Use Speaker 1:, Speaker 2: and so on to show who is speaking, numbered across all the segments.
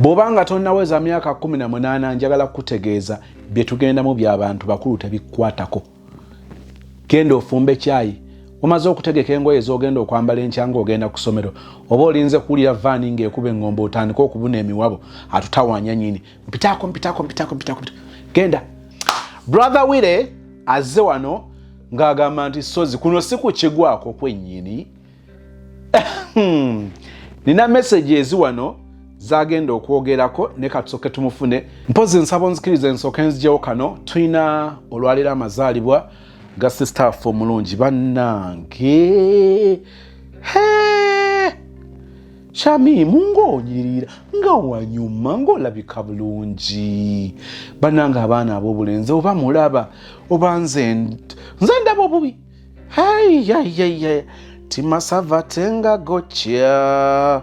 Speaker 1: Bobanga tonnaweza myaka 18 njagala kutegeeza bye tugenda mu by'abantu bakulu tebikwatako. Genda ofumbe chai. Omaze okutegeka engoye ezogenda okwambala enkyango ogenda ku ssomero. Oba olinze kuwulira vaani ng'ekuba engombe otandika okubuna emiwabo atutawanya nyini. Mpitako. Genda. Brother Wile azze wano ng'agamba nti sozi kuno si kukigwako kwennyini. Nina message ezi wano zagenda okwogerako ne katusoke tumufune. Mpozi nsabo nzikirize nsooke nzijewo kano tulina olwaliro amazaalibwa ga sister fo mulungi bannange. Shami mungoonyirira nga wanyuma ng'olabika bulungi. Bannange abaana ab'obulenzi oba mulaba oba nze ndaba obubi. Timasava tenga gotcha.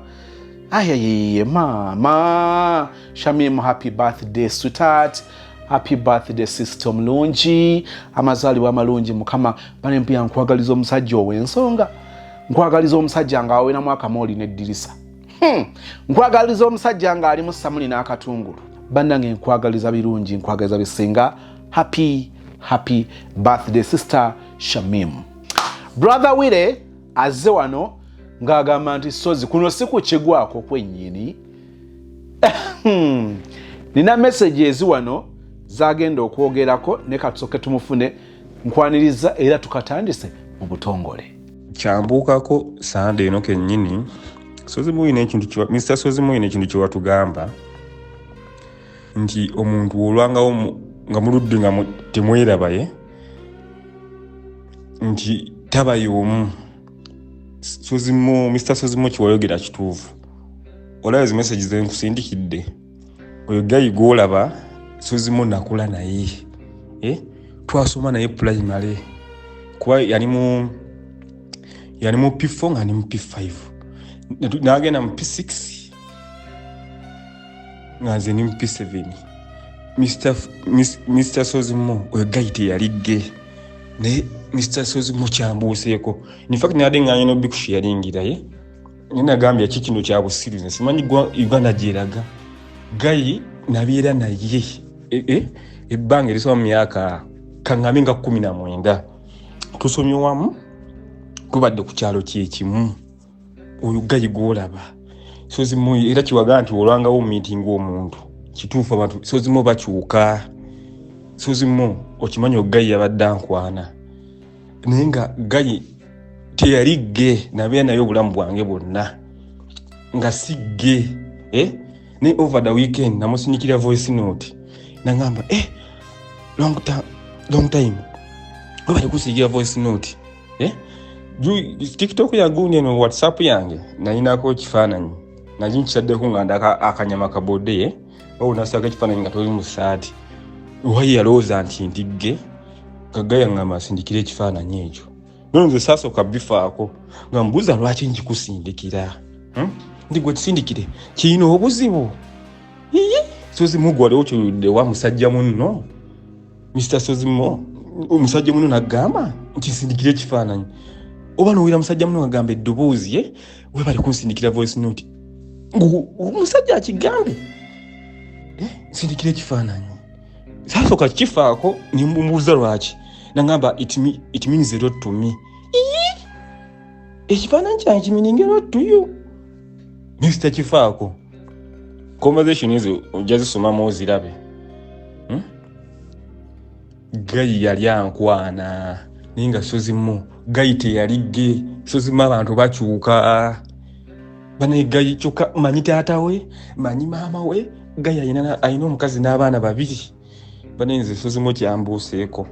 Speaker 1: Mama. Shamim, happy birthday, sweetheart. Happy birthday, sister mulungi. Amazaalibwa amalungi mukama banempya nkwagaliza omusajja ow'ensonga. Nkwagaliza omusajja nga awena mwaka moli n'eddirisa. Nkwagaliza omusajja nga ali mu samuli n'akatungulu. Bannange nkwagaliza birungi, nkwagaliza bisinga. Happy birthday, sister Shamim. Brother Wile azze wano ng'agamba nti sozi kuno si kukigwako kwennyini. Nina message ezi wano zagenda okwogerako ne katusoke tumufune nkwaniriza era tukatandise mu butongole.
Speaker 2: Kyambuukako Sunday eno kennyini sozi muyina ekintu Mr. Sozi muyina ekintu kye watugamba nti omuntu olwangawo nga muludde nga temwerabaye nti tabayoomu. Mr. Sozimo kiwayogera kituufu. Olaba ezi message ze nkusindikidde. Oyo gayi gw'olaba Sozimo nakula naye. Twasoma naye primary. Kuba yali mu P4 nga ni mu P5. N'agenda mu P6 nga nze ni mu P7. Mr. Sozimo oyo gayi teyaligge. Naye Mr. Sozimo kyambuuseeko. In fact nade nganye no bikusharingira ye. Nina gambya kikino kya busirize. Simanyi Uganda gyeraga. Gayi nabiera naye. Ebbanga eriso mu myaka kangaminga 19. Tusomye wamu tubadde ku kyalo kyekimu. Oyo gayi gw'olaba. Sozimo era kiwaga nti olwangawo meeting omuntu. Kituufu abantu Sozimo bakyuka. Sozimo okimanyi gayi yabadde ankwana. Nenga gayi teyaligge nabeera naye obulamu bwange bwonna nga sigge. Ne over the weekend namusinyikira voice note nangamba long time oba likusigira voice note TikTok yangu neno WhatsApp yange nayinako kifaananyi naginkisaddeko nga ndaka akanyama kabode nasaka ekifaananyi nga toli mu saati wayi yalowooza nti ndigge kagaya ngamba asindikira ekifaananyi ekyo. Nonze sasooka bifaako nga mbuuza lwaki njikusindikira. Ndi gwe tusindikire kiyina obuzibu. Sozimo gwaliwo kyoludde wa musajja munno. Mr. Sozimo omusajja munno nagamba nti sindikira ekifaananyi. Oba nowira musajja munno agamba eddoboozi we bali kunsindikira voice note. Omusajja akigambe sindikira ekifaananyi. Sasooka kifaako nimbuuza lwaki. Nangamba it means a lot to me. Ekifaananyi kyange kimininga a lot to you. Mr. Kifaako. Conversation ezo ojazisoma ozirabe. Gayi yali ankwana. Ninga Sozimo. Gayi teyaligge. Sozimo abantu bakyuka. Bane gayi kyokka manyi taata we, manyi maama we. Gayi ayina omukazi n'abaana babiri. Banenze Sozimo kyambuuseeko.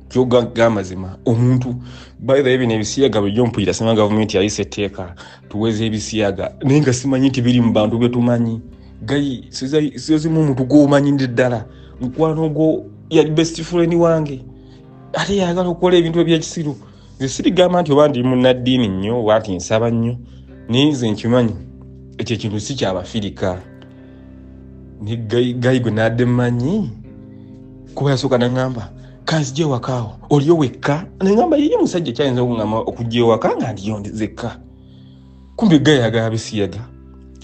Speaker 2: Kyoga mazima omuntu by the way nebisiyaga byo mpulira sema government yayise etteeka tuweze ebisiyaga nenga simanyi nti biri mu bantu bye tumanyi. Gayi Sozimo omuntu gw'omanyi ddala mukwano gwo yali best friend wange ate yagala okukola ebintu ebyekisiru. Nze sirigamba nti oba ndi munnaddiini nnyo oba nti nsaba nnyo naye nze nkimanyi ekyo ekintu si ky'Abafirika. Ne gayi gwe nadde mmanyi kuba yasooka nangamba kanzije wakaawo oliyo wekka. Nengamba yiye musajja kyayinza okungamba okujja ewaka nga ndiyo nzekka. Kumbe gayi agaba bisiyaga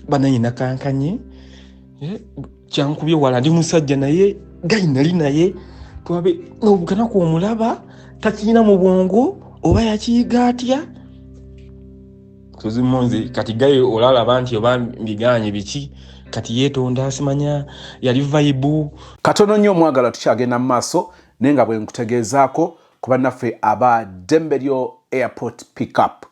Speaker 2: bananyina kankanye kyankubye wala ndi musajja naye gayi nali naye twabe n'obukanaku omulaba takirina mu bwongo oba yakiyiga atya tuzimunzi kati gayi olalaba nti oba mbiganye biki kati yeetonda simanya yali vibe
Speaker 1: katono nnyo omwagala tukyagenda mu maaso naye nga bwe nkutegeezaako kuba naffe aba Dembelyo Airport Pickup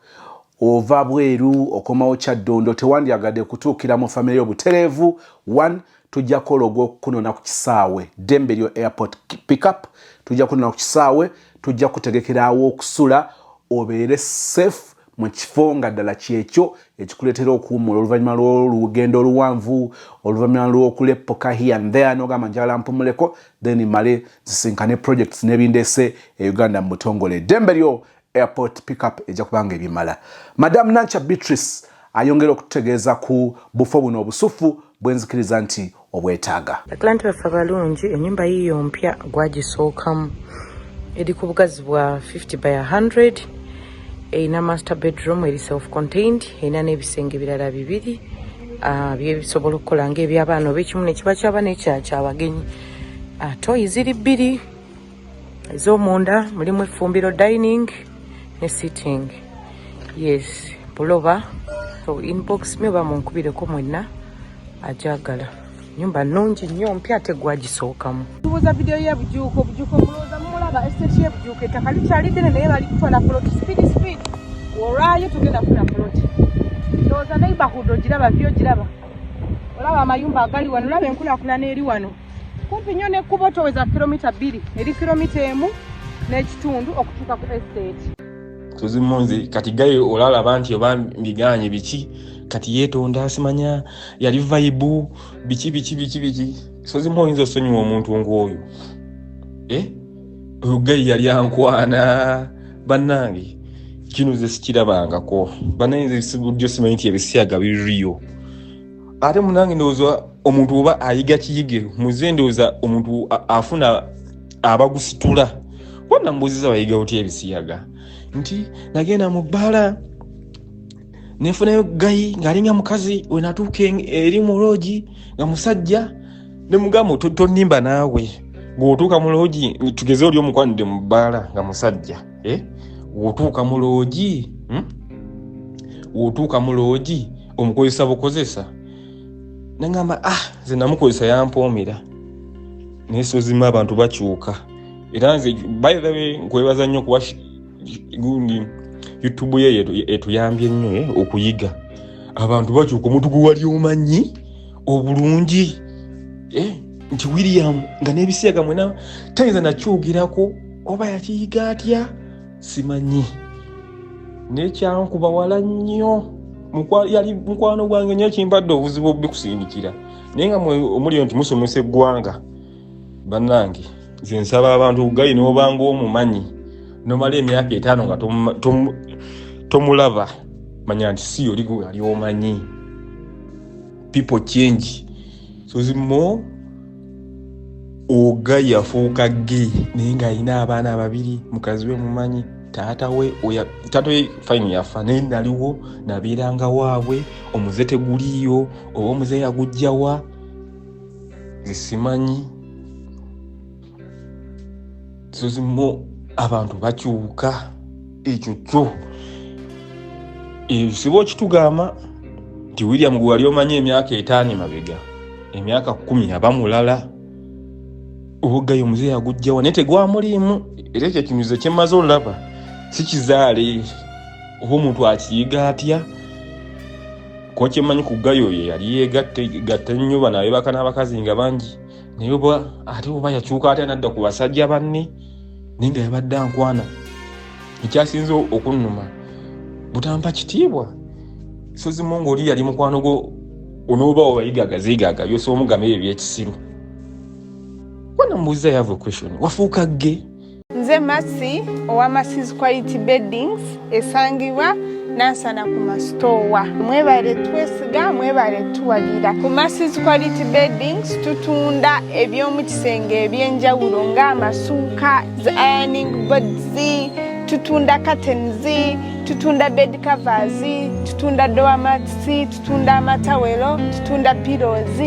Speaker 1: ova bweru okomawo Kyaddondo tewandyagadde kutuukira mu famire y'obutereevu 1 tujja kukola ogw'okukunona ku kisaawe Dembelyo Airport Pickup tujja kunona ku kisaawe tujja kutegekerawo okusula obeere safe mu kifo nga ddala kyekyo ekikuleetera okuwummula oluvannyuma lw'olugendo oluwanvu oluvannyuma lw'okuleppoka here and there n'ogamba njagala mpumuleko then male zisinkane projects n'ebindeese e Uganda mu butongole Dembelyo Airport Pickup ejja kubanga ebimala. Madam Nancha Beatrice ayongera okutegeeza ku bufo buno obusufu bwenzikiriza nti obwetaaga.
Speaker 3: Atlanta baffe balungi ennyumba yiyo mpya gwagisookamu eri ku bugazi bwa 50 by 100 erina master bedroom eri self contained erina n'ebisenge birala bibiri byebisobola okukola ng'ebyabaana oba ekimu ne kiba ky'abaana ekyabagenyi toyi ziri bbiri ez'omunda mulimu effumbiro dining ne sitting yes buloba so inbox me oba munkubireko mwenna ajagala nyumba nnungi nnyo mpya tegwagisookamu tubuuza video ye bujuuko mulooza mulaba estate ye bujuuko ettaka likyali ddene naye bali kutwala ploti speed olwayo tugenda kufuna ploti ndowooza neighborhood ogiraba vyo giraba olaba amayumba agali wano olaba enkulaakulana eri wano kumpi nnyo n'ekkubo toweza kilomita 2 eri kilomita 1 n'ekitundu okutuuka ku estate
Speaker 2: tuzimunzi kati gayi olalaba nti oba mbiganye biki kati yeetonda simanya yali vibe biki sozi moyinza osonyiwa omuntu ng'oyo oyo gayi yali ankwana bannange kino ze sikirabangako bannange sigudyo simanyi nti ebisiyaga biriyo ate munange ndowooza omuntu oba ayiga kiyige muze ndowooza omuntu afuna abagusitula wonna mbuuziza bayiga oti ebisiyaga nti nagenda mu bbaala nefunayo gayi ng'alinga mukazi we natuuka eri mu loogi nga musajja ne mugamba tonimba naawe ng'otuuka mu loogi tugeze oli omukwanidde mu bbaala nga musajja w'otuuka mu loogi w'otuuka mu loogi omukozesa bukozesa nengamba nze namukozesa yampoomera naye sozima abantu bakyuka era nze by the way nkwebaza nnyo kuba gundi YouTube ye etuyambye nnyo okuyiga abantu bakyuka omuntu gwe wali omanyi obulungi nti William nga n'ebisiyaga mwena tayinza nakyogirako oba yakiyiga atya simanyi nekyankuba wala nnyo yali mukwano gwange nnyo kimpadde obuzibu obubikusindikira naye nga omuli nti musomesa eggwanga bannange nze nsaba abantu gayi n'obanga omumanyi nomala emyaka 5 nga tomulaba manya nti si oli gwe yali omanyi people change so zimo ogayi afuuka ge naye nga alina abaana ababiri mukazi we mumanyi taata we fine yafa naye naliwo nabeeranga waabwe omuze teguliyo oba omuze yagujjawa zisimanyi so zimo abantu bakyuka ekyo kyo sibo kitugamba nti William gwe wali omanyi emyaka 5 mabega emyaka 10 abamulala obugayo omuze yagujjawa naye tegwamulimu era ekyo kinyuze kyemaze olaba si kizaale oba omuntu akiyiga atya ko kyemanyi ku gayo ye yali yegatta nnyo bana bebaka n'abakazi nga bangi naye ate oba yakyuka atya nadda ku basajja banne naye nga yabadde ankwana ekyasinze okunnuma butampa kitiibwa sozi mongo oli yali mukwano gwo onooba obayigaga zigaga byose omugamba ebyo byekisiru wana mbuuza yava question wafuuka ge
Speaker 4: nze Masi owa Masi's Quality Beddings esangibwa Nansana ku masitowa mwebale twesiga mwebale tuwalira ku Masi's Quality Beddings tutunda ebyomu kisenge ebyenjawulo ng'amasuuka ironing boards tutunda curtains tutunda bed covers, tutunda door mats, tutunda amatawero, tutunda pillows,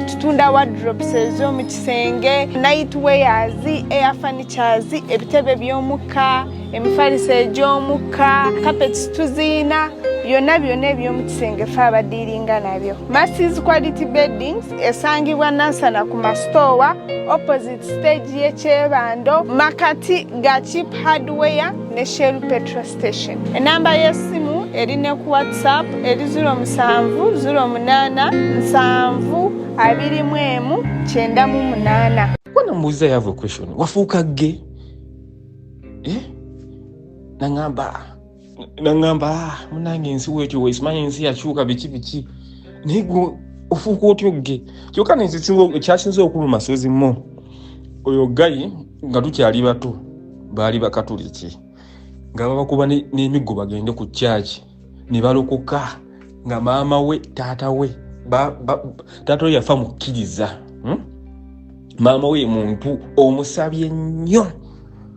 Speaker 4: tutunda wardrobes ezo kisenge, night wears, air furnitures, ebitebe by'omukka, emifaliso egy'omukka, carpets tuzina, byonna ebyomu kisenge fe abadiringa nabyo. Massive Quality Beddings esangibwa Nansana ku Mastowa opposite stage y'Ekyebando makati ga Cheap Hardware ne Shell Petrol Station. Enamba y'essimu erine ku WhatsApp eri 0770721998.
Speaker 2: Kwana mbuza I have a question. Wafuuka ge? Nangamba munange nsi wekyo wesimanye nsi yakyuka biki nigo ofuuka otyo ge kyokka nensinga ekyasinze okuluma masozi mo oyo gayi nga tukyali bato baali bakatuliki nga babakuba n'emiggo bagende ku church ne balokoka nga maama we taata we taata we yafa mukkiriza maama we muntu omusabye nnyo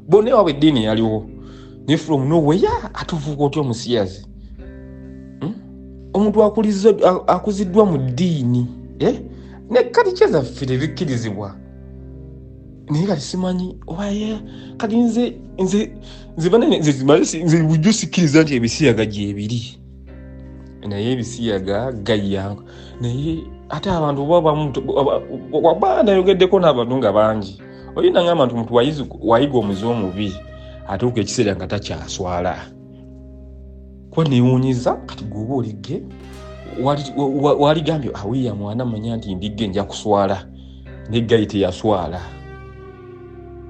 Speaker 2: bonna waabwe eddiini yaliwo ne from nowhere atuvuga otyo omusiyazi omuntu akuziddwa mu ddiini ne kati kyezaffe tebikkirizibwa naye kati simanyi obaye kati nze bujjo sikkiriza nti ebisiyaga gyebiri naye ebisiyaga gayanga naye ate abantu waba nayogeddeko n'abantu nga bangi oyina ngamba nti omuntu wayiga omuze omubi atuuka ekiseera nga takyaswala kwa neewuunyiza kati gwoba oligge waligambye awiya mwana manya nti ndigge nja kuswala neggayi teyaswala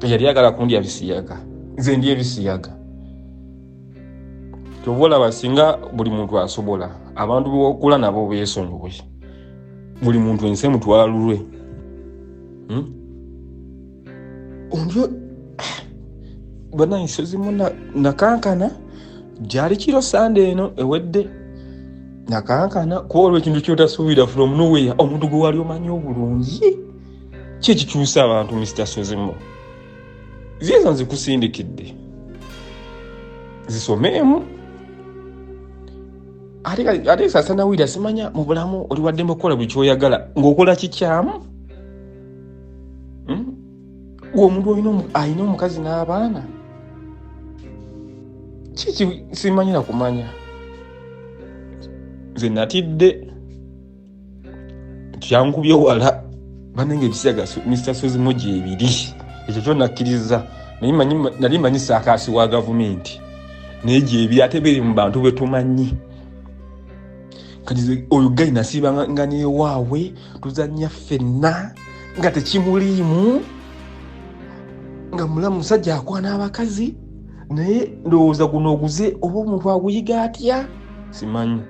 Speaker 2: yali agala kundya bisiyaga nze ndi ebisiyaga kyova olaba singa buli muntu asobola abantu bokula nabo beesonyiwe buli muntu ensi emutwala lulwe ondyo banayiso zimu nakankana gyali kiro sande eno ewedde nakankana kuba olwo ekintu kyotasuubira from nowhere omuntu gwe wali omanyi obulungi ki ekikyusa abantu Mr. Sozimo zizo nzikusindikidde zisomeemu ate sasana wira simanya mu bulamu oli waddemu okukola buli kyoyagala ng'okola kikyamu omuntu alina omukazi n'abaana kiki simanyira kumanya nze natidde kyankubye wala banenge ebisiyaga Mr. Sozimo gyebiri ekyo kyo nakkiriza nali manyi saakaasi wa gavumenti naye gyebiri ate biri mu bantu bwe tumanyi kati oyo gayi nasiiba nga neewaawe tuzannya ffenna nga tekimuliimu nga mulamu musajja akwana abakazi naye ndowooza guno oguze oba omuntu aguyiga atya simanyi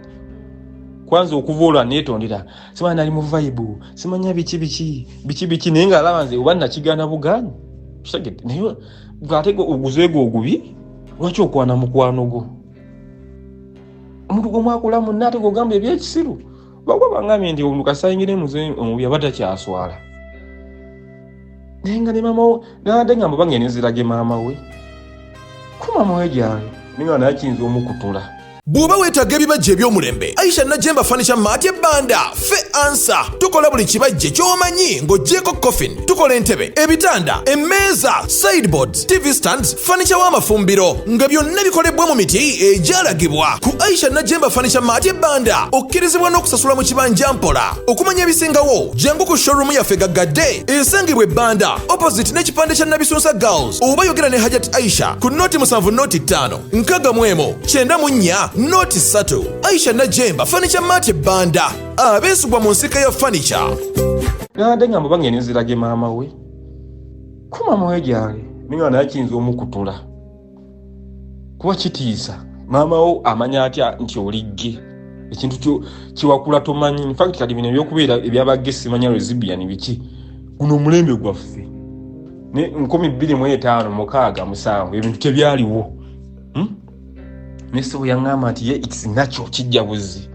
Speaker 2: kwanza okuva olwa neetondera simanyi nali mu vibe simanya biki naye ng'alaba nze oba nakigaana bugaanyi kitegedde naye ate oguzeego ogubi lwaki okwana mukwano gwo omuntu gwomwakula munna ate gogamba ebyekisiru bagwa bangambye nti omuntu kasayingire muze omubi aba takyaswala naye nga ne maama nade ngamba bangenezerage maama we ku maama we gyali ninga naye kiyinza omukutula
Speaker 5: bw'oba weetaaga ebibajje eby'omulembe Aisha Najemba Furniture Mart Banda fe ansa tukola buli kibajje ky'omanyi ng'oggyeko coffin tukola entebe ebitanda emmeeza sideboards TV stands furniture w'amafumbiro nga byonna bikolebwa mu miti egyalagibwa ku Aisha Najemba Furniture Mart Banda okkirizibwa n'okusasula mu kibanja mpola okumanya ebisingawo jangu ku showroom yaffe gaggadde esangibwa Banda opposite n'ekipande kya Nabisunsa Girls oba yogera ne Hajat Aisha ku noti 7 noti 5 nkaga mwemo 94 noti 3 Aisha Najemba Furniture Mart Banda abeesubwa mu nsika ya furniture
Speaker 2: nade ngamba bangenezerage maama we ku maama we gyali ninga naye kiyinza omukutula kuba kitiisa maama wo amanya atya nti oligge ekintu kiwakula tomanyi in fact kati bino ebyokubeera ebyabagge simanya lesbian biki guno omulembe gwaffe ne 2025 ebintu tebyaliwo nese buyangamba nti ye it's natural kijja buzi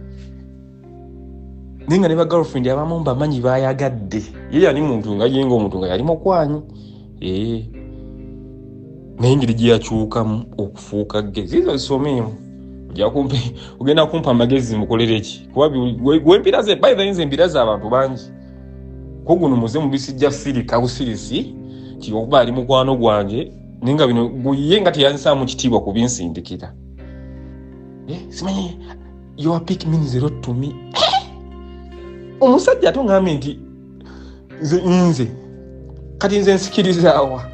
Speaker 2: ninga ne ba girlfriend abamu bamanyi bayagadde ye yali muntu nga yenga omuntu nga yali mukwanyi naye engeri gye yakyukamu okufuuka ge zizo zisomeemu Ugenda kumpa amagezi mukolere ki kuba wempira ze by the way empira za abantu bangi koguno muze mubisijja sirika busirisi kiyokuba ali mukwano gwange ninga bino guyenga teyansa mu kitiibwa kubinsindikira simanyi your pick means a lot to me omusajja atongambe nti nze kati nze nsikirizawa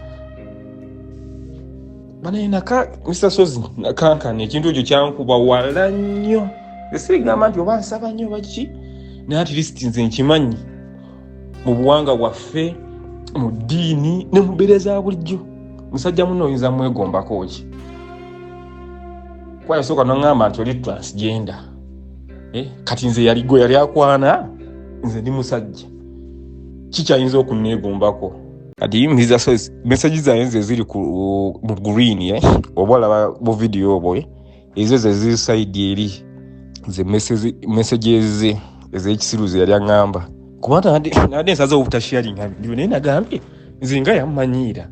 Speaker 2: banayinaka Mr. Sozi nakankana ekintu ekyo kyankuba wala nnyo esirigamba nti oba nsaba nnyo baki naye at least nze nkimanyi mu buwanga bwaffe mu ddiini ne mu mbeera za bulijjo musajja muno oyinza mwegombako ki kwa yasooka n'angamba nti oli transgender kati nze yali akwana nze ndi musajja kikyayinza okunneegombako kati Mr. Sozi message zayenze ziri mu green oba olaba mu video obwo ezo ze ziri side eri ze messages ez'ekisiruzi yali aŋŋamba kubanga nade nsaza obutasharing ndio naye nagambye nze nga yammanyiira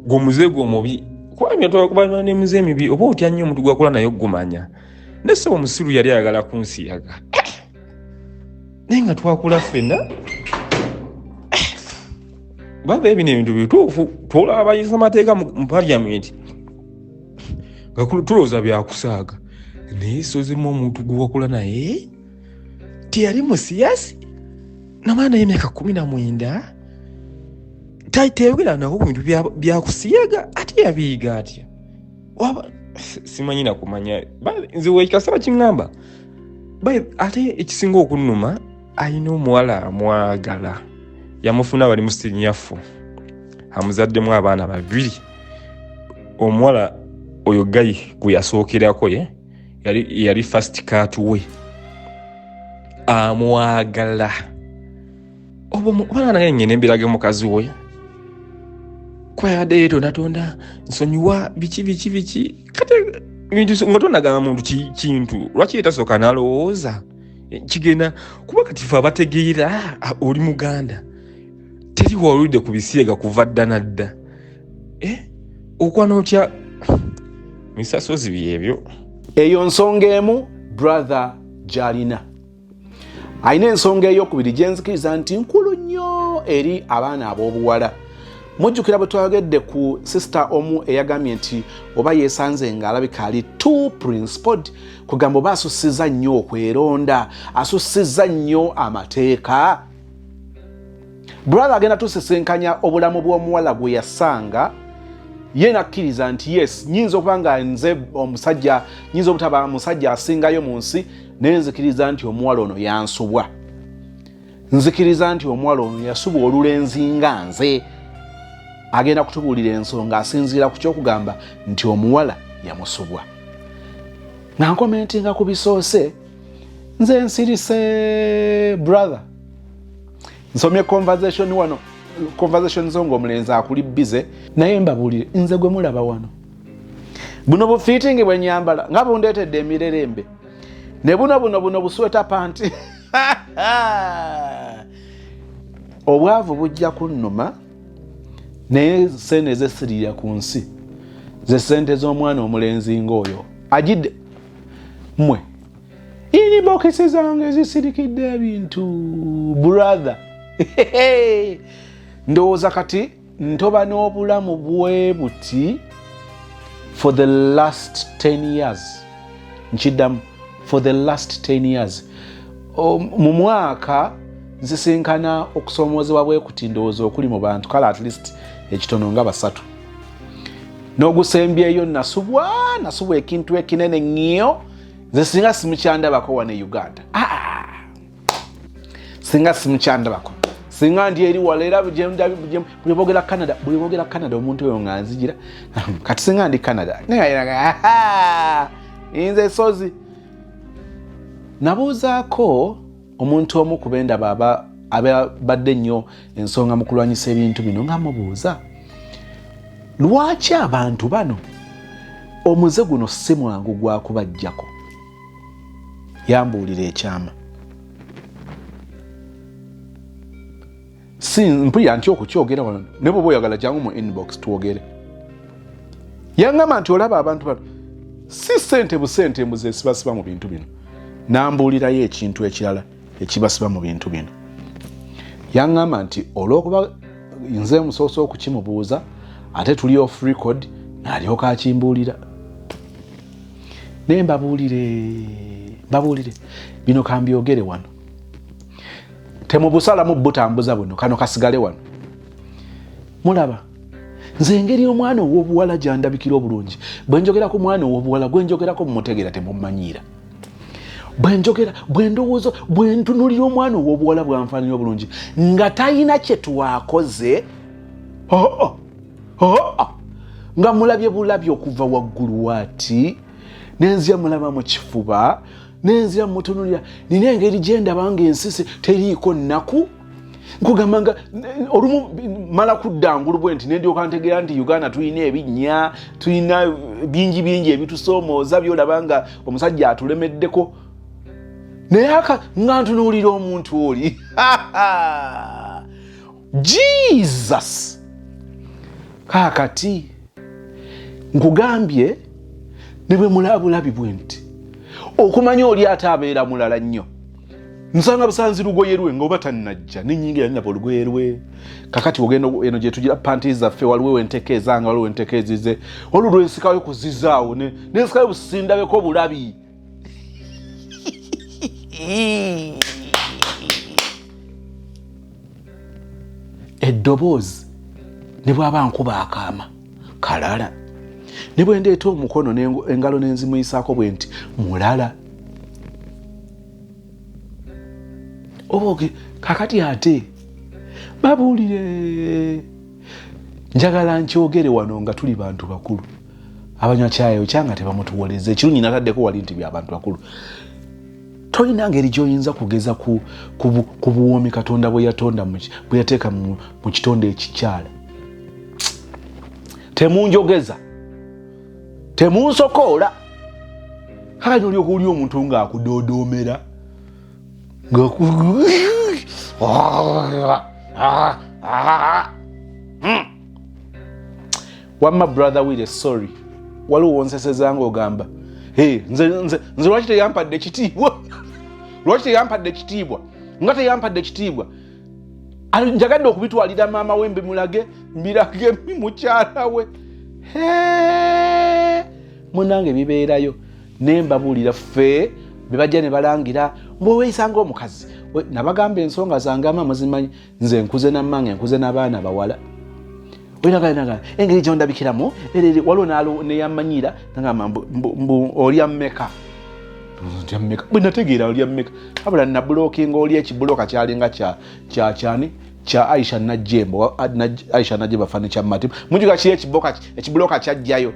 Speaker 2: gwomuzeego omubi kwamya twakubana n'emize emibi oba otya nnyo omuntu gwakola naye ogumanya nese omusiru yali ayagala kunsiyaga naye nga twakula ffenna baba ebino ebintu bituufu twolaba abayisa amateeka mu parliament nga tulowooza byakusaaga naye sozimu omuntu gwewakula naye tiyali musiyasi namwana y'emyaka 19 tayiteegera nawo bintu byakusiyaga ate yabiyiga atya simanyi nakumanya nze wekikasaba kiŋŋamba ate ekisinga okunnuma alina omuwala amwagala yamufuna bali mu sinyafu amuzaddemu abaana 2 omuwala oyo gayi gwe yasookerako yali first cat we amwagala obana naye nyene mbirage mukazi we kwayadde Tonda nsonyiwa biki kate bintu ngotonagamba muntu kintu lwaki etasooka nalowooza kigenda kuba kati fe abategeera oli Muganda teri waludde ku bisiega kuva dda nadda okwana otya Mr. Sozi byebyo
Speaker 1: eyo nsonga emu brother gy'alina ayina ensonga ey'okubiri gyenzikiriza nti nkulu nnyo eri abaana ab'obuwala mujjukira bwe twayogedde ku sister omu eyagambye nti oba yeesanze ng'alabika ali too principled kugamba oba asussizza nnyo okweronda asussizza nnyo amateeka brother agenda tusisinkanya obulamu bw'omuwala gwe yasanga ye nakkiriza nti yes nyinza okuba nga nze omusajja nyinza obutaba musajja asingayo mu nsi naye nzikiriza nti omuwala ono yansubwa nzikiriza nti omuwala ono yasubwa olulenzi nga nze agenda kutubuulira ensonga asinziira ku kyokugamba nti omuwala yamusubwa nga nkomentinga ku bisoose nze nsirise brother nsomye conversation wano conversation zongo omulenzi akuli bize naye mbabuulire nze gwe mulaba wano buno bufiitingi bwe nyambala nga bundeetedde emirerembe ne buno busweta panti obwavu bujja kunnuma naye sente ezesirira ku nsi ze sente z'omwana omulenzi ng'oyo agidde mmwe inibokisi zange zisirikidde ebintu brother ndowooza kati ntoba n'obulamu bwe buti for the last 10 years nkiddamu for the last 10 years mu mwaka nzisinkana okusomoozebwa bwe kuti ndowooza okuli mu bantu kale at least ekitono nga 3 n'ogusembyeyo nasubwa ekintu ekinene nnyo nze singa simukyandabako wane Uganda singa simukyandabako singa ndi eri wala era bwe boogera Canada omuntu oyo nga nzigira kati singa ndi Canada nze Sozi nabuuzaako omuntu omu ku bendaba abadde nnyo ensonga mu kulwanyisa ebintu bino nga mubuuza lwaki abantu bano omuze guno si mwangu gwakubajjako yambuulira ekyama mpulira nti okukyogera wano ne bwe oyagala jangu mu inbox twogere yangamba nti olaba abantu bano si ssente busente mbuze sibasiba mu bintu bino. Nambuulirayo ekintu ekirala ekibasiba mu bintu bino. Yaŋŋamba nti olw'okuba nze musoose okukimubuuza ate tuli off record n'alyoka akimbuulira. Naye mbabuulire bino kambyogere wano. Temubusalamu butambuza buno kano kasigale wano. Mulaba nze engeri omwana ow'obuwala gyandabikira obulungi. Bwe njogera ku mwana ow'obuwala gwe njogerako mumutegeera temumumanyiira. Bwe ndowooza bwe ntunulira omwana ow'obuwala bw'anfaanira obulungi nga talina kye twakoze nga mulabye bulabye okuva waggulu waati nenzira mulaba mu kifuba nenzira mutunulira nina engeri gye ndaba ng'ensisi teriiko nnaku. Nkugamba nga olumu mala kuddangulu bwe nti ndyoka ntegeera nti Uganda tulina ebinnya tulina bingi ebitusoomooza byolaba nga omusajja atulemeddeko. Naye nga ntunuulira omuntu oli Jesus kaakati nkugambye ne bwe mulabulabi bwe nti okumanya oli ate abeera mulala nnyo. Nsanga busanzi lugoye lwe ng'oba tannajja n'ennyingira nina olugoye lwe. Kakati ogenda eno gye tugira panties zaffe waliwo wentekeezanga waliwo wentekeezize waliwo lwensikayo kuzizaawo nensikayo busindabeko bulabi. Eddoboozi ne bw'aba nkuba akaama kalala ne bwe ndeeta omukono engalo n'enzimuyisaako bwe nti mulala. Oboge kakati ate babuulire njagala nkyogere wano nga tuli bantu bakulu abanywa kyayo kyanga tebamutuwoleza ekirungi nataddeko wali nti by'abantu bakulu. Tolina ngeri gy'oyinza kugeza ku buwoomi Katonda bwe yateeka mu kitonde ekikyala. Temunjogeza temunsokoola kale olyoka oli omuntu ng'akudoodoomera wamma brother Wile sorry waliwo wonsesezanga ogamba nze lwaki teyampadde ekitiibwa nga teyampadde ekitiibwa njagadde okubitwalira maama we mbirage mukyala we munange bibeerayo nembabuulira ffe bebajja ne balangira mbweweeyisanga omukazi nabagamba ensonga zange ama muzimanyi nze nkuze nammange nkuze n'abaana bawala wenaganaga engeri gyondabikiramu waliwo neyamanyira nagamba olya mmeka bwe nategeera olya mmeka abula nabulookinga oli ekibuloka kyalinga kyani kya Aisha Najjembo Aisha Najjembo fane kya Matimu munjuga kiri ekibuloka kyajjayo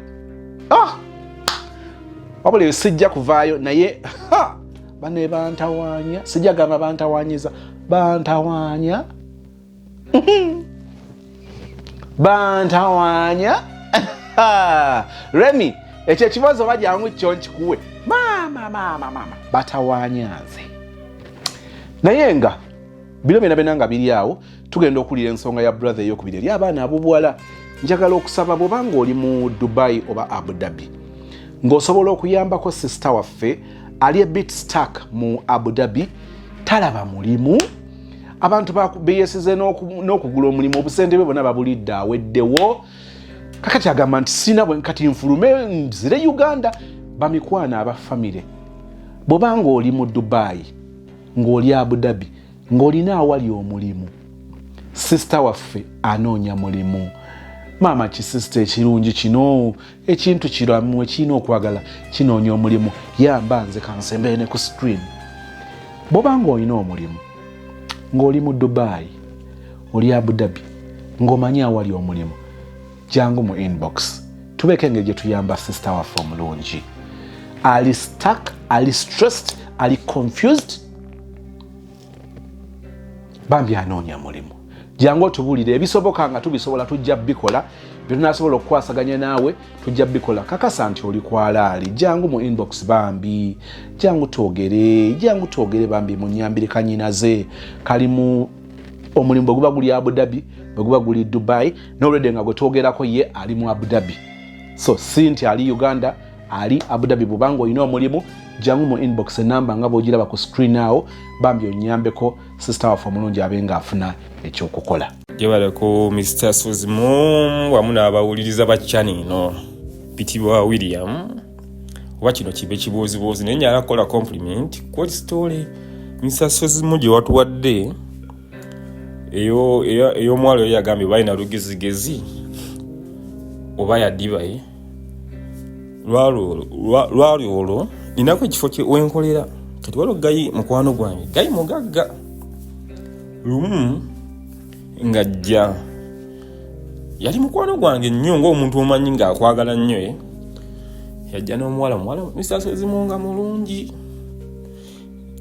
Speaker 1: wabula sijja kuvaayo naye bane bantawanya sijja gamba bantawanyiza bantawanya bantawanya Remy ekyo ekibazo bajjangu kyo nkikuwe mama batawanyaze naye nga bino byonna nga biri awo tugenda okulira ensonga ya brother ey'okubiri eri abaana abobuwala. Njagala okusaba bw'obanga oli mu Dubai oba Abu Dhabi ng'osobola okuyambako sister waffe ali a bit stuck mu Abu Dhabi talaba mulimu abantu beeyesize n'okugula omulimu obusente bwe bonna babulidde aweddewo kakati agamba nti sina bwe kati nfulume nzire Uganda bamikwana abafamire bw'obanga oli mu Dubai ng'oli Abu Dhabi ng'olina awali omulimu sister waffe anoonya mulimu maama kisista ekirungi kino ekintu kiramu ekirina okwagala kinoonya omulimu yamba nze kansembere ne ku screen bw'obanga olina omulimu ng'oli mu Dubai oli Abu Dhabi ng'omanyi awali omulimu jangu mu inbox tubeke engeri gye tuyamba sister waffe omulungi ali stuck ali stressed ali confused bambi anoonya mulimu jangu otubuulire ebisoboka nga tubisobola tujja bikola byetunasobola okukwasaganya naawe tujja bikola kakasa nti oli kwalaali jangu mu inbox bambi jangu twogere bambi munyambire kanyinaze kalimu omulimu bwe guba guli Abu Dhabi bwe guba guli Dubai n'olwedde nga gwe twogerako ye ali mu Abu Dhabi so si nti ali Uganda ali Abu Dhabi. Bubanga olina omulimu jangu mu inbox enamba nga bw'ogiraba ku screen awo, bambi onyambeko sister waffe omulungi abe ng'afuna ekyokukola.
Speaker 2: Jebaleko Mr. Suzimo wamu n'abawuliriza ba channel ino Pitibwa William oba kino kibe kibuuzibuuzi naye nyala kukola compliment ku story Mr. Suzimo gye watuwadde eyo mwalo oyo yagambye balina lugezigezi oba yaddibaye lwali olwo ninako ekifo wenkolera kati waliwo gayi mukwano gwange gayi mugagga lumu ngajja yali mukwano gwange nnyo ng'omuntu omanyi ng'akwagala nnyo yajja n'omuwala Mr. Suzimo nga mulungi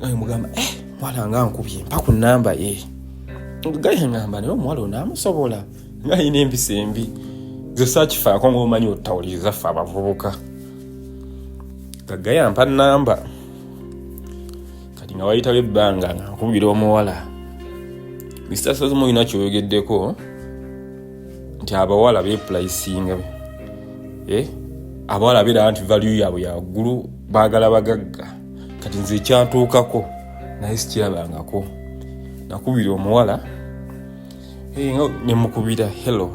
Speaker 2: naye mugamba mwala nga nkubye mpa ku nnamba ye gayi ngamba naye omuwala onaamusobola nga yina empisa embi ze saakifaako ng'omanyi otawuliriza ffe abavubuka gayi ampa nnamba kati nga wayitawo ebbanga nga nkubira omuwala Mr. Suzimo yina kyoyogeddeko nti abawala beepulayisinga abawala beera nti value yaabwe yaggulu baagala bagagga kati nze ekyantuukako naye sikirabangako nakubira omuwala nemukubira hello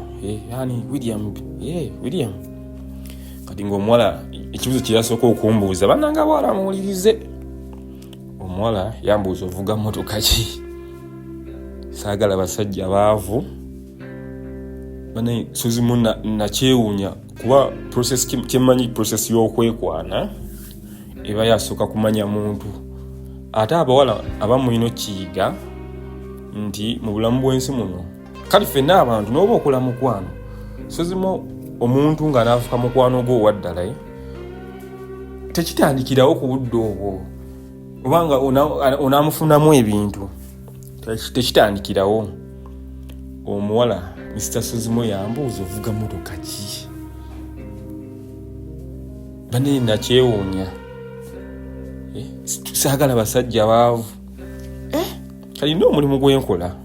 Speaker 2: yani William kati ng'omuwala ekibuzo kyeyasooka okumbuuza bannanga bawala muwulirize omuwala yambuuza ovuga mmotoka ki saagala basajja baavu bane Suzimo nakyewuunya kuba process kyemmanyi process y'okwekwana eba yasooka kumanya muntu ate abawala abamu ino kiyiga nti mu bulamu bw'ensi muno kale ffenna abantu n'oba okola mukwano Suzimo omuntu nga naafuka mukwano gwo owaddala tekitandikirawo ku budde obwo obanga onaamufunamu ebintu tekitandikirawo omuwala Mr. Suzimo yambuuza ovuga mmotoka ki bane nakyewuunya saagala basajja baavu kalina omulimu gwenkola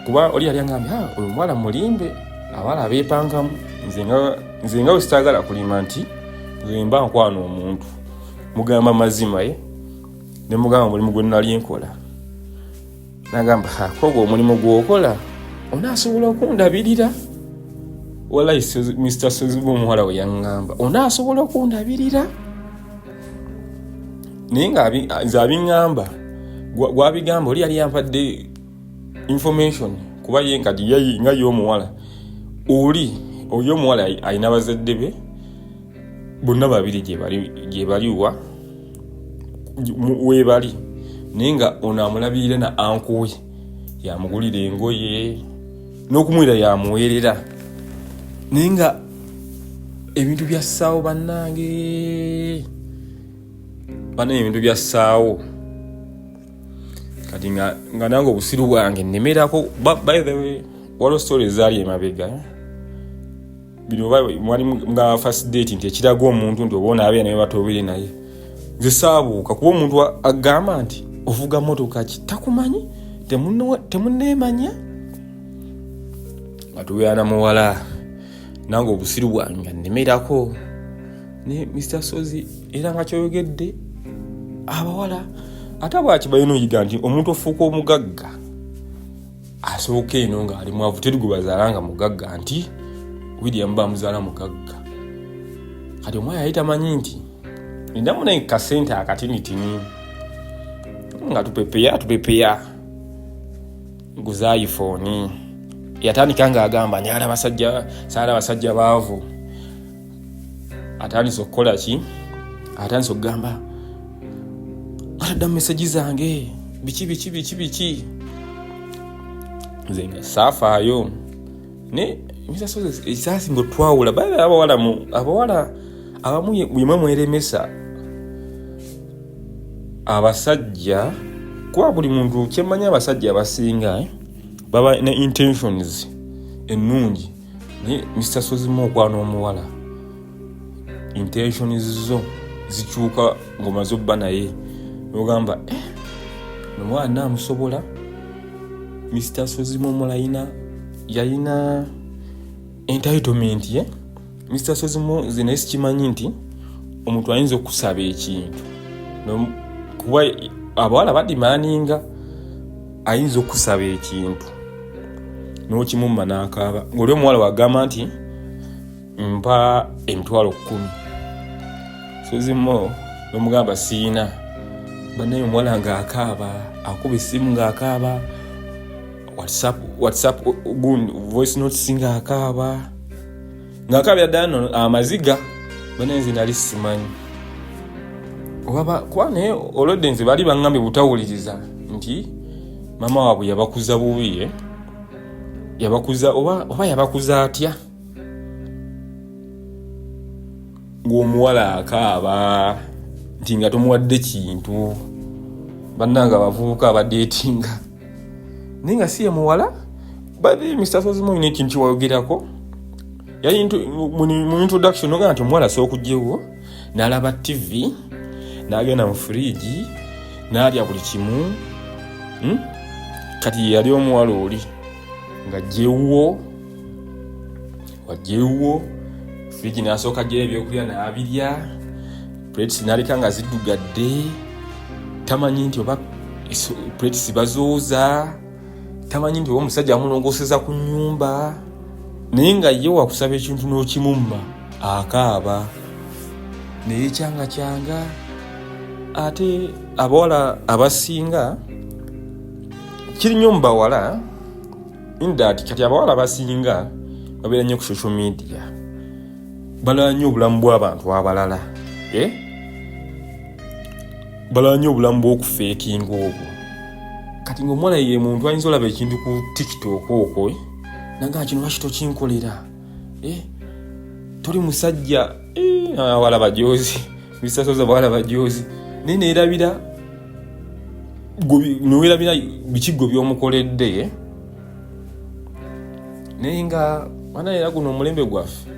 Speaker 2: kuba oli yali angambye oyo omuwala mulimbe abawala abeepangamu nze nga wesitaagala kulima nti nze mba nkwana omuntu mugamba mazima ne mugamba omulimu gwe nali nkola nagamba koga omulimu gwokola onaasobola okundabirira wallahi Mr. Suzimo omuwala we yaŋŋamba onaasobola okundabirira naye nga nze abiŋŋamba gwabigamba oli yali yampadde information kuba ye nkati nga y'omuwala oli omuwala alina bazadde be bonna babiri gye baliwa webali naye nga ono amulabirira na ankuwe yamugulira engoye n'okumwera yamuweerera naye nga ebintu bya ssaawo bannange ebintu bya ssaawo kati nga nange obusiru bwange nnemerako by the way waliwo story ezaali emabega bino mwali nga first date nti ekiraga omuntu nti oba onaabeera naye batobere naye nze saabuuka kuba omuntu agamba nti ovuga mmotoka ki takumanyi temunneemanya nga tubeera muwala nange obusiru bwange nnemerako ne Mr. Sozi era nga kyoyogedde abawala ate bwakibayo n'oyiga nti omuntu ofuuka omugagga asooka eno ng'ali mwavu terigubazaala nga mugagga nti William bamuzaala mugagga kati omwaya yali tamanyi nti ndamu naye kasente akatinitini nga tupepeya nguza iPhone yatandika ng'agamba nyala saala basajja baavu atandise okukola ki atandise okugamba ataddamu meseji zange biki nze nga saafaayo ne ekisaasi nga twawula babe abawala abamu yemwe mweremesa abasajja kuba buli muntu kyemmanyi abasajja abasinga baba ne intentions ennungi naye Mr. Suzimo okwana omuwala intentions zo zikyuka ng'omaze obba naye ogamba nomwana naamusobola Mr. Suzimo omuwala yalina entitlement Mr. Sozimo zina sikimanyi nti omuntu ayinza okusaba ekintu kuba abawala badimaninga ayinza okusaba ekintu n'okimumma n'akaaba ng'oli omuwala wagamba nti mpa emitwalo 10. Sozimo n'omugamba siina banaye omuwala ng'akaaba akuba essimu ng'akaaba whatsapp voice note singa akaaba ng'akaabya ddala amaziga banaye nze nali simanyi kuba naye olwedde nze bali baŋŋambye butawuliriza nti mama waabwe yabakuza bubi yabakuza oba yabakuza atya ng'omuwala akaaba nti nga tomuwadde kintu bannanga bavubuka abadeetinga naye nga si ye muwala bali Mr. Sozimo ine ekintu kiwayogerako yali mu introduction ogamba nti omuwala sookugyewo n'alaba TV n'agenda mu fridge n'alya buli kimu kati yali omuwala oli nga wajjewo fridge n'asooka gyeyo ebyokulya n'abirya plates n'aleka nga ziddugadde tamanyi nti oba plates bazooza tamanyi nti oba omusajja amulongooseza ku nnyumba naye nga ye wakusaba ekintu n'okimumma akaaba naye kyanga ate abawala abasinga kiri nnyo mu bawala indati kati abawala abasinga babeera nnyo ku social media balaba nnyo obulamu bw'abantu abalala balaba nnyo obulamu bw'okufeekinga obwo kati ng'omuwala ye muntu ayinza olaba ekintu ku TikTok okwo nanga kino lwaki tokinkolera toli musajja abawala bajoozi bisasoza bawala bajoozi naye neerabira bikigo by'omukoledde naye nga wana era guno omulembe gwaffe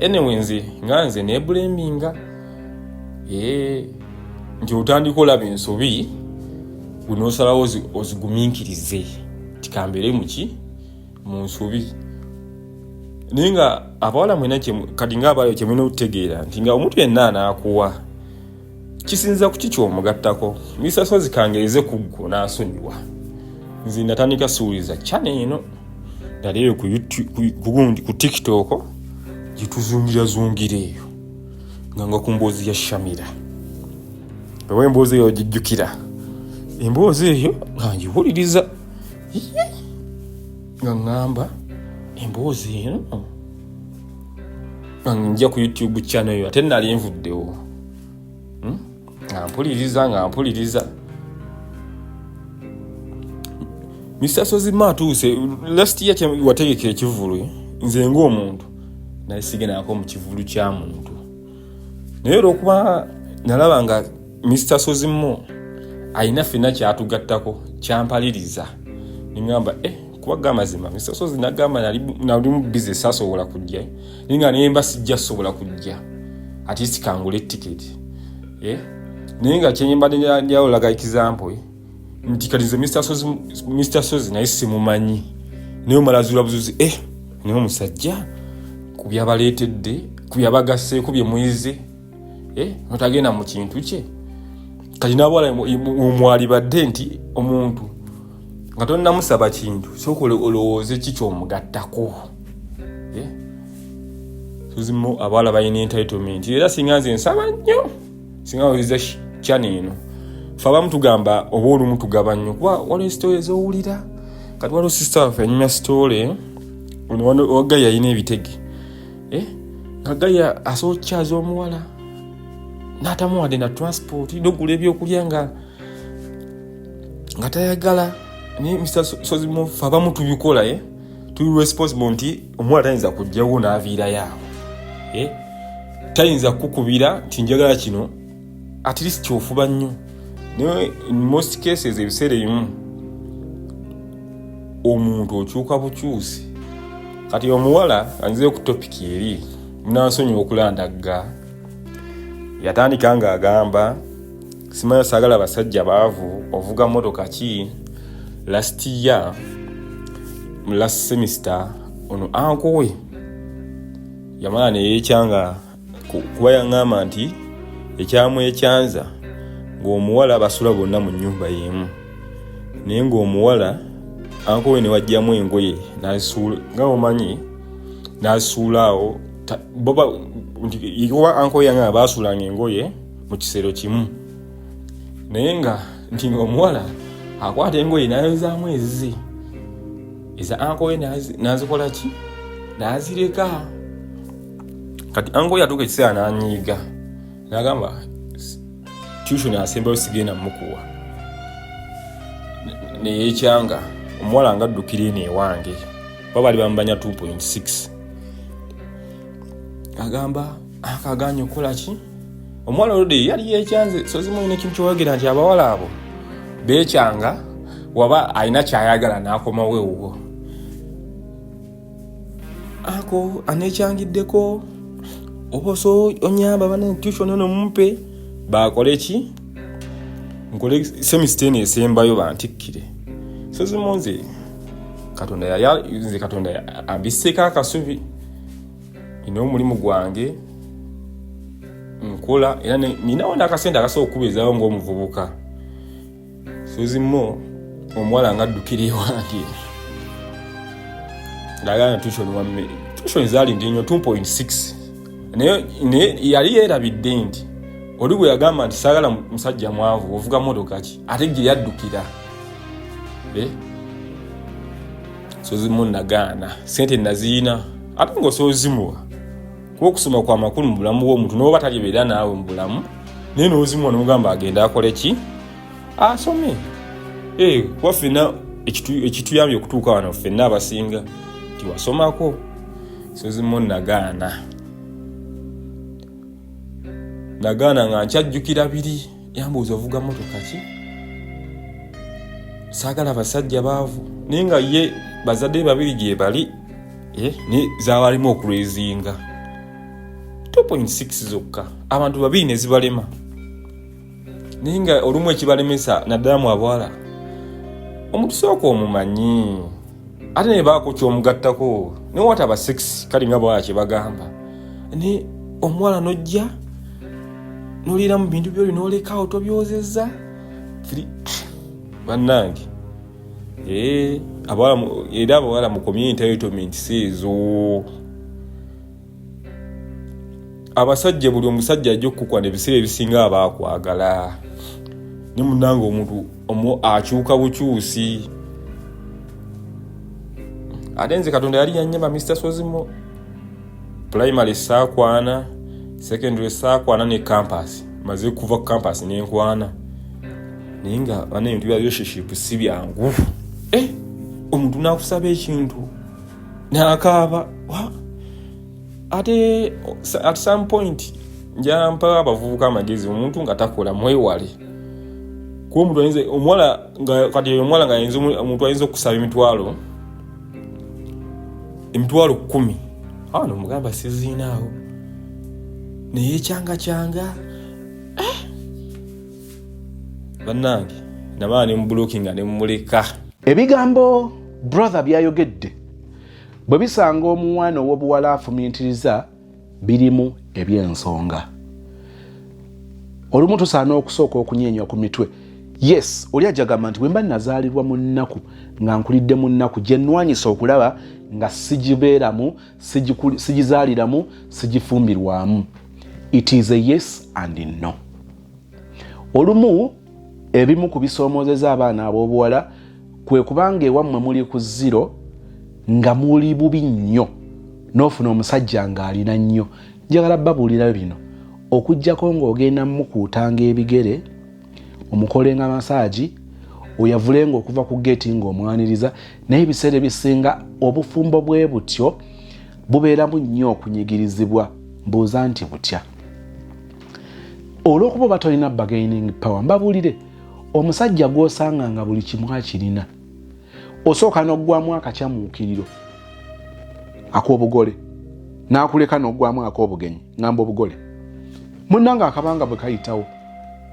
Speaker 2: anyway nze neebulembinga nti otandika olaba ensobi gunoosalawo ozigumiikirize tikambeere mu nsobi naye nga abawala mwena kati ngaabayo kyemulina okutegeera nti nga omuntu yenna anaakuwa kisinza ku kiki omugattako misasozi kangereze ku ggwo n'asonyiwa nze natandika suuliza channel eno naleeyo ku TikTok gituzungirazungira eyo nga ku mboozi ya Shamira oba emboozi eyo gijjukira emboozi eyo nga ngiwuliriza nga ngamba emboozi eno nga njja ku YouTube channel eyo ate nali nvuddewo nga mpuliriza Mr. Sozimo atuuse last year wategeka ekivulu nze ng'omuntu naye sigenaako mu kivulu kya muntu naye olw'okuba nalaba nga Mr. Sozimo alina ffenna kyatugattako kyampaliriza ningamba kubaga amazima Mr. Sozimo nagamba nali mu business asobola kujja ninga nemba sijja sobola kujja at least kangule ticket naye nga kyenyemba njawolaga example nti kalize Mr. Sozimo naye simumanyi naye omalazula buzuzi naye omusajja ku byabaleetedde ku byabagasse ku bye muyize notagenda mu kintu kye kati n'abawala omwali badde nti omuntu nga tonnamusaba kintu sooka olowooze ki kyomugattako Sozimo abawala balina entitlement era singa nze nsaba nnyo singa woliza channel eno fe abamu tugamba oba olumu tugaba nnyo kuba waliwo story ez'owulira kati waliwo sister waffe anyumya story wagaya yalina ebitege nga gaya asobola okukyaza omuwala n'atamuwadde na transport n'ogula ebyokulya nga tayagala naye Mr. Sozimo fe abamu tubikola tuli responsible nti omuwala tayinza kujjawo n'aviirayo awo tayinza kukubira nti njagala kino at least kyofuba nnyo naye in most cases ebiseera ebimu omuntu okyuka bukyusi kati omuwala anzize ku topic eri munansonyiwa okulandagga yatandika nga agamba simanyi saagala abasajja baavu ovuga motoka ki last year last semester ono anko we yamala ne yeekyanga kuba yaŋŋamba nti ekyamu ekyanza ng'omuwala basula bonna mu nnyumba y'emu naye ng'omuwala anko we ne wajjamu engoye n'azisuula nga omanyi n'azisuula awo kuba anko yange baasuulanga engoye mu kisero kimu naye nga nti ng'omuwala akwata engoye n'ayozaamu ezize eza anko we n'azikola ki n'azireka kati anko yatuuka ekiseera n'anyiiga n'agamba tuition asembayo sigenda mukuwa neyeekyanga omuwala nga addukira eno ewange babali bamubanya 2.6 agamba akaganya okukola ki omuwala olode yali yeekyanze so zimu ine ekintu kyowagira nti abawala abo beekyanga waba alina kyayagala n'akomawo ewuwo ako aneekyangiddeko oboso onyamba bane tuition ono mumpe bakole ki nkole semester eno esembayo bantikkire so zimu nze katonda ambiseko akasubi ina omulimu gwange nkola era ninawo n'akasente akasobola okukubizaawo ng'omuvubuka so zimu omuwala nga addukira ewange ndagana tuition zaali ndi nnyo 2.6 naye yali yeerabidde nti oli gwe yagamba nti saagala musajja mwavu ovuga motoka ki ate gye yaddukira so zimu nagaana sente naziina ate ng'osoozimuwa kuba okusoma kwa makulu mu bulamu bw'omuntu n'oba talibeera naawe mu bulamu naye n'ozimuwa n'omugamba agenda akole ki asome kuba ffenna ekituyambye okutuuka wano ffenna abasinga tiwasomako so zimu nagaana nga nkyajjukira biri yambuuza ovuga motoka ki saagala basajja baavu naye nga ye bazadde babiri gye bali ne zaabalimu okulwezinga 2.6 zokka abantu babiri ne zibalema naye nga olumu ekibalemesa naddala mu abawala omuntu sooka omumanyi ate ne baako kyomugattako ne wataba 6 kali nga bawala kye bagamba ne omuwala nojja nolira mu bintu byoli nolekawo tobyozezza bannange abawala mu community entitlement seezo abasajja buli omusajja ajja okukukwana ebiseera ebisinga abaakwagala ne munnange omuntu akyuka bukyusi ate nze katonda yali yannyamba Mr. Sozimo primary saakwana secondary saakwana ne campus maze kuva campus nenkwana naye nga bana ebintu bya relationship si byangu omuntu nakusaba ekintu n'akaaba ate at some point njampa abavubuka amagezi omuntu nga takola mwewale kuba omuntu ayinza omuwala nga kati omuwala nga ayinza omuntu ayinza okusaba emitwalo 10 nomugamba siziinaawo naye kyanga bannange namala ne mubulookinga ne mumuleka
Speaker 1: ebigambo brother byayogedde bwe bisanga omuwana ow'obuwala afumiitiriza birimu ebyensonga olumu tusaana okusooka okunyeenya ku mitwe yes oli ajagamba nti bwe mba nazaalirwa mu nnaku nga nkulidde mu nnaku gye nnwanyisa okulaba nga sigibeeramu sigizaaliramu sigifumbirwamu it is a yes and no olumu ebimu ku bisoomozeza abaana ab'obuwala kwe kubanga ewammwe muli ku 0 nga muli bubi nnyo n'ofuna omusajja ng'alina nnyo njagala babuulira bino okuggyako ng'ogenda mukuutanga ebigere omukolenga masaagi oyavulenga okuva ku geeti ng'omwaniriza naye ebiseera ebisinga obufumbo bwe butyo bubeeramu nnyo okunyigirizibwa mbuuza nti butya olw'okuba oba tolina bargaining power mbabuulire omusajja gw'osanga nga buli kimu akirina osooka n'oggwamu akakyamuukiriro ak'obugole n'akuleka n'oggwamu ak'obugenyi ngamba obugole munnanga akabanga bwe kayitawo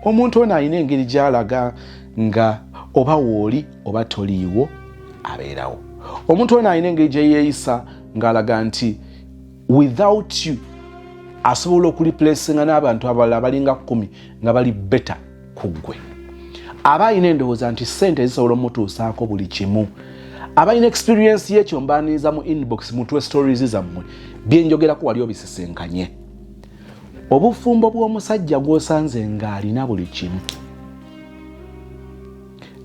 Speaker 1: omuntu ono alina engeri gy'alaga nga oba wooli oba toliiwo abeerawo omuntu ono alina engeri gye yeeyisa ng'alaga nti without you asobola okuliplacinga n'abantu abalala balinga 10 nga bali better ku ggwe. Aba alina endowooza nti ssente zisobola omutuusaako buli kimu. Aba alina experience y'ekyo mbaaniza mu inbox mutwe stories zammwe byenjogerako wali obisisenkanye. Obufumbo bw'omusajja gw'osanze ng'alina buli kimu.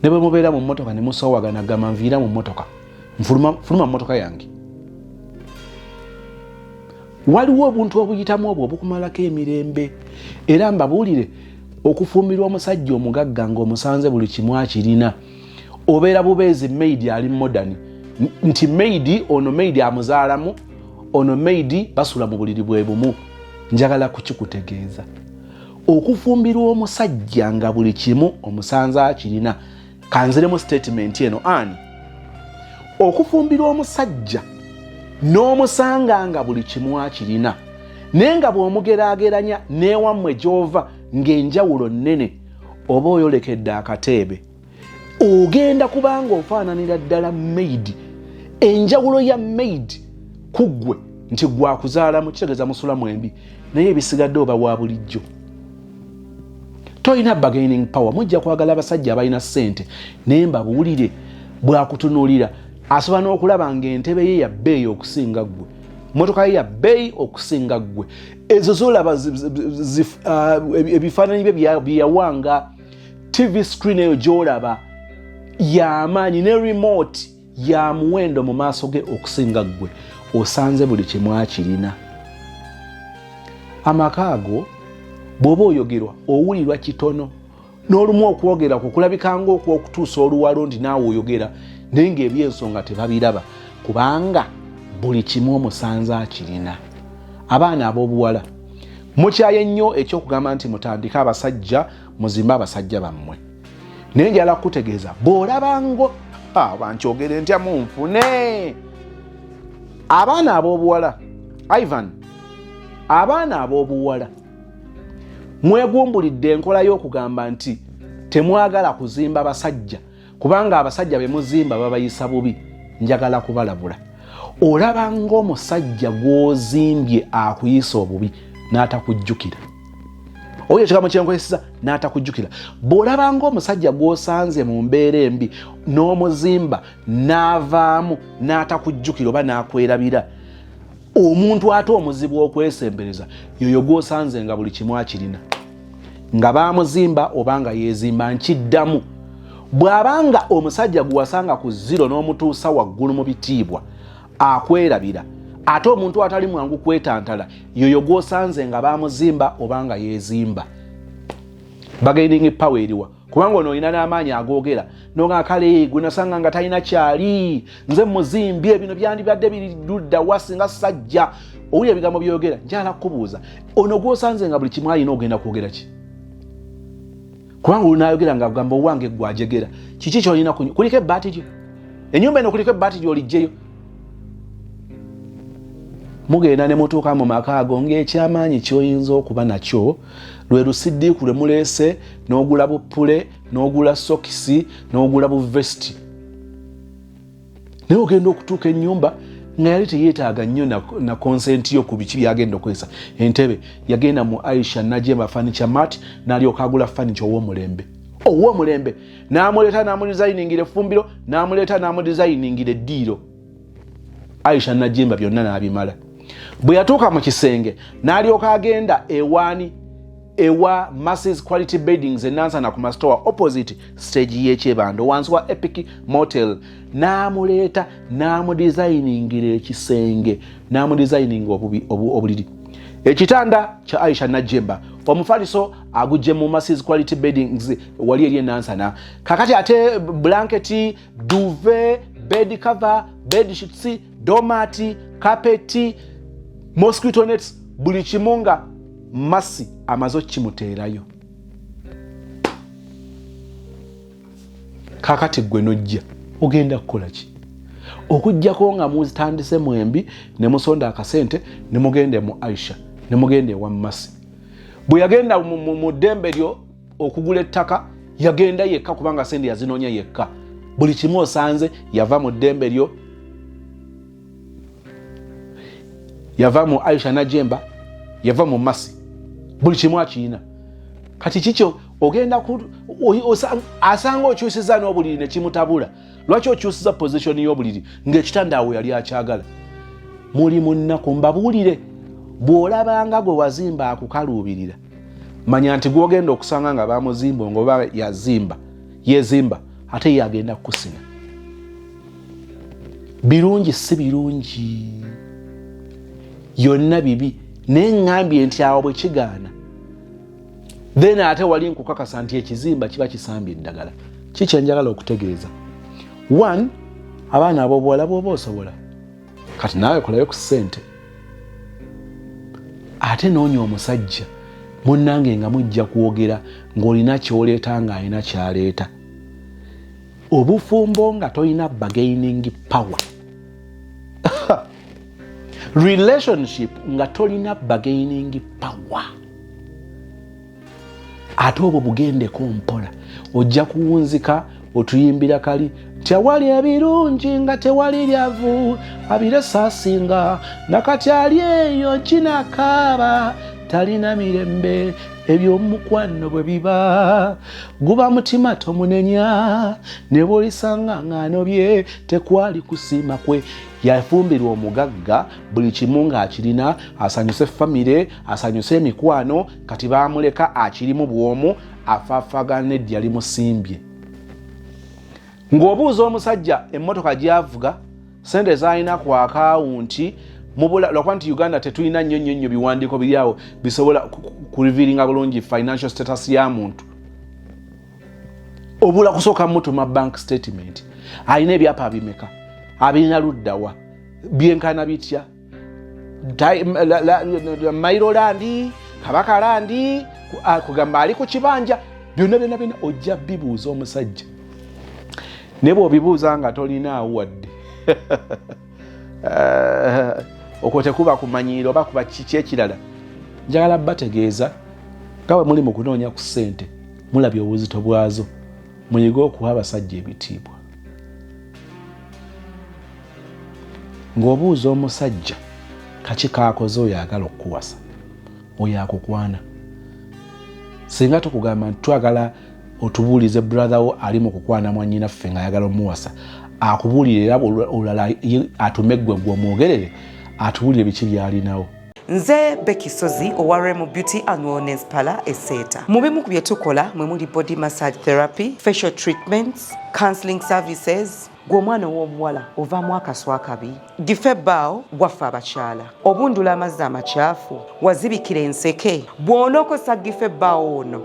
Speaker 1: Ne bwe mubeera mu mmotoka ne musoowagana gamba nviira mu mmotoka fuluma mu mmotoka yange. Waliwo obuntu obuyitamu obwo obukumalako emirembe. Era mbabuulire okufumbirwa omusajja omugagga ng'omusanze buli kimu akirina. Obeera bubeezi maidi ali modern. Nti maidi ono maidi amuzaalamu, ono maidi basula mu buliri bwe bumu. Njagala kukikutegeeza. Okufumbirwa omusajja nga buli kimu omusanze akirina. Kanziremu statement eno ani. Okufumbirwa omusajja n'omusanga nga buli kimu akirina. Naye nga bw'omugeraageranya n'ewammwe gy'ova ng'enjawulo nnene oba oyolekedde akateebe. Ogenda kubanga ofaananira ddala maidi. Enjawulo ya maidi ku ggwe nti gwakuzaalamu kitegeeza musula mwembi. Naye ebisigadde oba wa bulijjo. Toyina bargaining power. Mujja kwagala abasajja abalina ssente. Naye mbabuulire bwakutunuulira asobola n'okulaba ng'entebe ye ya bbeeyi okusinga ggwe. Motoka ye ya bbeeyi okusinga ggwe. Ezo z'olaba ebifaananyi bye bye yawanga. TV screen eyo gy'olaba y'amaanyi ne remote ya muwendo mu maaso ge okusinga ggwe. Osanze buli kimu akirina. Amaka ago bw'oba oyogerwa owulirwa kitono. N'olumu okwogera kukulabika ng'okutuusa oluwalo nti naawe oyogera naye ng'ebyensonga tebabiraba kubanga buli kimu omusanze akirina. Abaana ab'obuwala mukyaye nnyo ekyokugamba nti mutandike abasajja muzimbe abasajja bammwe. Naye njala kukutegeeza bw'olabango bankyogere ntya munfune. Abaana ab'obuwala Ivan, abaana ab'obuwala mwegumbulidde enkola y'okugamba nti temwagala kuzimba basajja kubanga abasajja be muzimba babayisa bubi. Njagala kubalabula. Olaba ng'omusajja gw'ozimbye akuyisa obubi n'atakujjukira. Oyo ekigambo kyenkozesa n'atakujjukira. Bw'olaba ng'omusajja gw'osanze mu mbeera embi n'omuzimba n'avaamu n'atakujjukira oba n'akwerabira, omuntu ate omuzibu okwesembereza yoyo gw'osanze nga buli kimu akirina. Nga baamuzimba oba nga yeezimba nkiddamu. Bw'abanga omusajja gw'asanga ku zero n'omutuusa waggulu mu bitiibwa akwerabira, ate omuntu atali mwangu kwetantala yoyo gw'osanze nga baamuzimba oba nga yeezimba. Bargaining power eriwa kubanga ono olina n'amaanyi agoogera n'oga kale gwe nasanga nga talina kyali nze muzimbye bino byandibadde biridda wasinga sajja. Owulira ebigambo by'oyogera. Njala kubuuza ono gw'osanze nga buli kimu alina ogenda kwogera ki? Kubanga olunayogera nga gamba owange gwajegera kiki kyolina kuliko ebbaati lyo? Ennyumba eno kuliko ebbaati ly'olijjeyo. Mugenda ne mutuuka mu maka ago ng'ekyamaanyi ky'oyinza okuba nakyo lwe lusiddiiku lwe muleese n'ogula buppule n'ogula sokisi n'ogula buvesiti. Naye ogenda okutuuka ennyumba nga yali teyeetaaga nnyo na consent yo ku biki byagenda okozesa. Entebe yagenda mu Aisha Najemba Furniture Mart n'alyoka agula furniture ow'omulembe n'amuleeta n'amudesigningira effumbiro n'amuleeta n'amudesigningira eddiiro. Aisha Najemba byonna n'abimala. Bwe yatuuka mu kisenge n'alyoka agenda ewa Masses Quality Beddings enansana ku Mastowa opposite stage y'ekyebando wansi wa Epic Motel. N'amuleeta n'amudesigningira ekisenge n'amudesigninga obuliri. Ekitanda kya Aisha Najemba omufaliso agujje mu Masses Quality Beddings wali eri enansana. Kakati ate blanketi, duvet, bed cover, bed sheets, domati, carpet, mosquito nets, buli kimunga Masi amazo kimuteerayo. Kakati gwe nojja ogenda kukola ki? Okujjako nga muzitandise mwembi ne musonda akasente ne mugende mu Aisha ne mugende wa Masi. Bwe yagenda mu ddembe lyo okugula ettaka yagenda yekka kubanga sente yazinoonya yekka. Buli kimu osanze yava mu ddembe lyo yava mu Aisha Najemba, yava mu Masi, buli kimu akirina. Kati kikyo ogenda asanga okyusiza n'obuliri ne kimutabula. Lwaki okyusiza position y'obuliri ng'ekitanda awo yali akyagala? Muli mu nnaku mbabuulire, bw'olabanga gwe wazimba akukaluubirira, manya nti gw'ogenda okusanga nga bamuzimba ng'oba yezimba ate ye agenda kukusina. Birungi si birungi, yonna bibi. Naye ŋŋambye nti awo bwe kigaana, then ate wali nkukakasa nti ekizimba kiba kisambye eddagala. Kiki enjagala okutegeeza? 1, abaana ab'obuwala bw'oba osobola, kati naawe kolayo ku ssente. Ate noonya omusajja munnange nga mujja kwogera ng'olina ky'oleeta ng'alina ky'aleeta. Obufumbo nga tolina bargaining power. Relationship nga tolina bargaining power. Ate obwo bugendeko mpola, ojja kuwunzika otuyimbira kali tewali ebirungi nga tewali lyavu, abire saasinga nakati ali eyo kinakaaba, talina mirembe ebyomukwano bwe biba, guba mutima tomunenya, ne bw'olisanga ng'anobye tekwali kusiima kwe. Yafumbirwa omugagga, buli kimu ng'akirina, asanyuse famire, asanyuse emikwano, kati baamuleka akirimu bw'omu, afaafagana eddi limusimbye. Ng'obuuza omusajja emmotoka gy'avuga, sente z'alina ku akawunti, lwakuba nti Uganda tetulina nnyo biwandiiko biri awo bisobola kurevealinga bulungi financial status ya muntu. Obula kusooka mutuma bank statement, alina ebyapa bimeka, abirina luddawa, byenkana bitya, Mairo landi, Kabaka landi, kugamba ali ku kibanja, byonna ojja bibuuza omusajja. Ne bw'obibuuza nga tolinaawo wadde okwo tekuba kumanyiira oba kuba kiki ekirala. Njagala bategeeza nga bwe muli mu kunoonya ku ssente, mulabye obuzito bwazo, muyige okuwa abasajja ebitiibwa. Ng'obuuza omusajja kaki kaakoze oyo agala okukuwasa, oyo akukwana. Singa tukugamba nti twagala otubuulize brother wo ali mu kukwana mwannyinaffe ng'ayagala omuwasa, akubuulire era olala atumeggwe gwe omwogerere, atubuulire biki byalinawo.
Speaker 3: Nze Becky Sozi owa Remo Beauty and Wellness Parlour Esseeta. Mu bimu ku bye tukola mwe muli body massage therapy, facial treatments, counseling services. Gw'omwana w'omuwala ovaamu akaswa akabi, gife ebbaawo waffe abakyala, obundula amazzi amakyafu, wazibikira enseke, bw'onookosa gife ebbaawo ono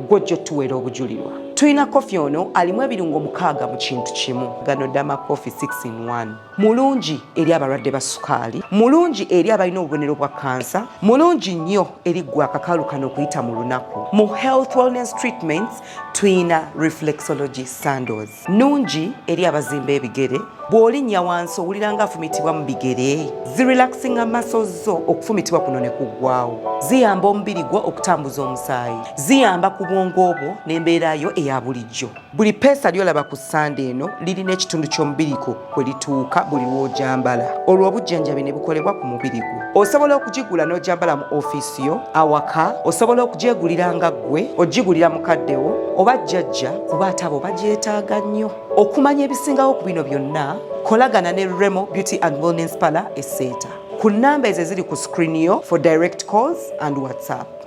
Speaker 3: gw'ojja otuweera obujulirwa. Tulina kofi ono alimu ebirungo 6 mu kintu kimu. Gano Dama Coffee 6-in-1. Mulungi eri abalwadde ba sukaali, mulungi eri abalina obubonero bwa kansa, mulungi nnyo eri gwe akakalu kano okuyita mu lunaku. Mu health wellness treatments tulina reflexology sandals, nungi eri abazimba ebigere, bw'olinnya wansi owulira nga afumitibwa mu bigere, zirelaxinga muscles zo okufumitibwa kuno ne kuggwaawo, ziyamba omubiri gwo okutambuza omusaayi, ziyamba ku bwongo obwo n'embeera yo eya bulijjo. Buli peesa lyolaba ku ssande eno lirina ekitundu ky'omubiri gwo kwe lituuka buli lw'ojambala. Olwo obujjanjabi ne bukolebwa ku mubiri gwo. Osobola okugigula n'ojambala mu ofiisi yo, awaka, osobola okugyegulira nga ggwe, ogigulira mukaddewo oba jjajja kuba ate abo bagyetaaga nnyo. Okumanya ebisingawo ku bino byonna, kolagana ne Remo Beauty and Wellness Parlour Esseeta ku nnamba ezo eziri ku screen yo for direct calls and WhatsApp.